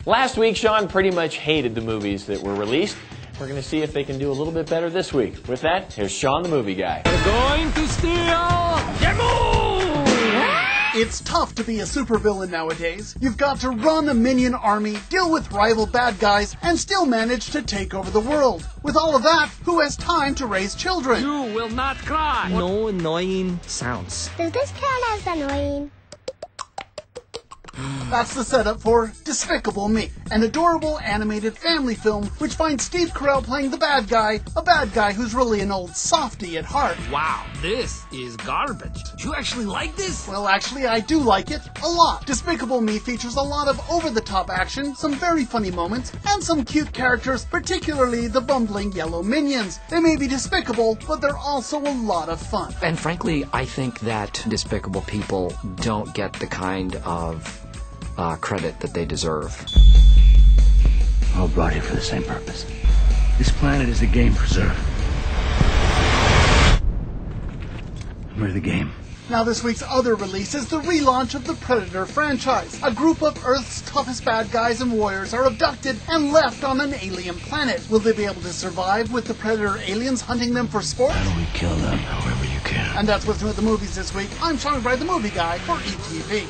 Last week, Sean pretty much hated the movies that were released. We're going to see if they can do a little bit better this week. With that, here's Sean the Movie Guy. We're going to steal the moon! It's tough to be a supervillain nowadays. You've got to run a minion army, deal with rival bad guys, and still manage to take over the world. With all of that, who has time to raise children? You will not cry! No annoying sounds. Does this count as annoying? That's the setup for Despicable Me, an adorable animated family film which finds Steve Carell playing the bad guy, a bad guy who's really an old softy at heart. Wow, this is garbage. You actually like this? Well, actually, I do like it a lot. Despicable Me features a lot of over-the-top action, some very funny moments, and some cute characters, particularly the bumbling yellow minions. They may be despicable, but they're also a lot of fun. And frankly, I think that despicable people don't get the kind of credit that they deserve. We're all brought here for the same purpose. This planet is a game preserve. And we're the game. Now this week's other release is the relaunch of the Predator franchise. A group of Earth's toughest bad guys and warriors are abducted and left on an alien planet. Will they be able to survive with the Predator aliens hunting them for sport? How do we kill them however you can? And that's what's new at the movies this week. I'm Sean McBride, the Movie Guy for ETV.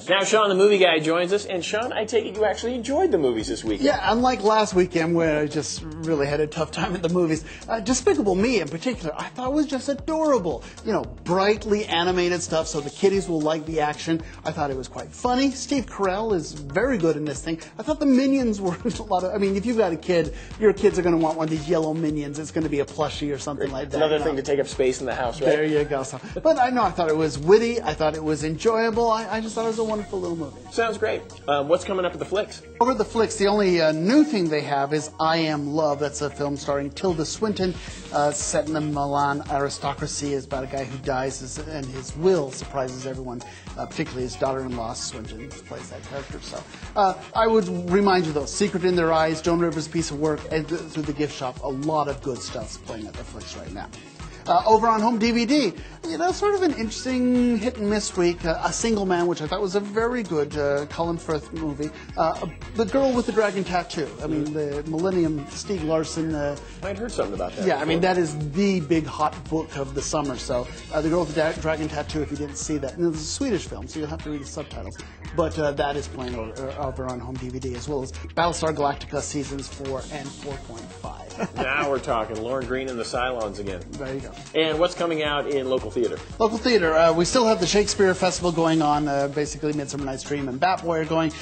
Now Sean the Movie Guy joins us, and Sean, I take it you actually enjoyed the movies this weekend. Yeah, unlike last weekend where I just really had a tough time at the movies, Despicable Me in particular, I thought was just adorable. You know, brightly animated stuff so the kiddies will like the action. I thought it was quite funny. Steve Carell is very good in this thing. I thought the minions were a lot of, I mean, if you've got a kid, your kids are going to want one of these yellow minions. It's going to be a plushie or something like that. Another thing to take up space in the house, right? There you go. But I thought it was witty. I thought it was enjoyable. I just thought it was a wonderful little movie. Sounds great. What's coming up at the Flicks? Over the Flicks, the only new thing they have is I Am Love. That's a film starring Tilda Swinton, set in the Milan aristocracy. It's about a guy who dies and his will surprises everyone, particularly his daughter-in-law, Swinton, plays that character. So I would remind you, though, Secret in Their Eyes, Joan Rivers' piece of work, and through the gift shop, a lot of good stuff's playing at the Flicks right now. Over on home DVD, you know, sort of an interesting hit and miss week. A Single Man, which I thought was a very good Colin Firth movie. The Girl with the Dragon Tattoo. I mean, the Millennium Stieg Larsson. I'd heard something about that. Yeah, I mean, that is the big hot book of the summer. So, The Girl with the Dragon Tattoo, if you didn't see that. And it's a Swedish film, so you'll have to read the subtitles. But that is playing over on home DVD, as well as Battlestar Galactica Seasons 4 and 4.5. Now we're talking Lauren Green and the Cylons again. There you go. And what's coming out in local theater? Local theater. We still have the Shakespeare Festival going on, basically Midsummer Night's Dream and Batboy are going.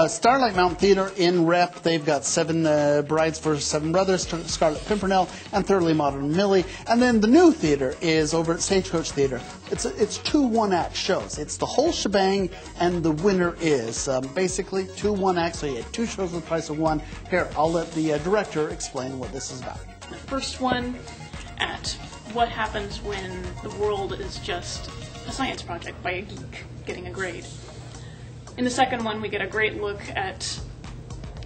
Starlight Mountain Theater in Rep, they've got Seven Brides for Seven Brothers, Scarlet Pimpernel, and Thoroughly Modern Millie. And then the new theater is over at Stagecoach Theater. It's two one-act shows. It's the whole shebang, and the winner is basically two one-acts, so you get two shows for the price of one. Here, I'll let the director explain what this is about. The first one at what happens when the world is just a science project by a geek getting a grade. In the second one, we get a great look at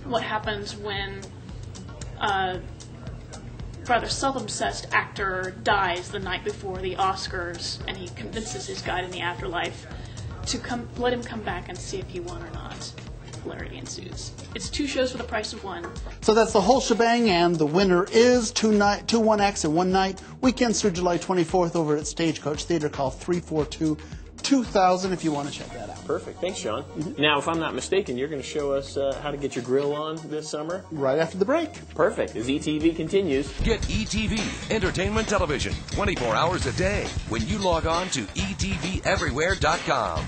what happens when a rather self-obsessed actor dies the night before the Oscars, and he convinces his guide in the afterlife to let him come back and see if he won or not. Hilarity ensues. It's two shows for the price of one. So that's the whole shebang, and the winner is two one-acts in one night. Weekends through July 24th over at Stagecoach Theater. Call 342-2000 if you want to check that out. Perfect. Thanks, Sean. Now, if I'm not mistaken, you're going to show us how to get your grill on this summer? Right after the break. Perfect. As ETV continues. Get ETV, entertainment television, 24 hours a day when you log on to eTVEverywhere.com.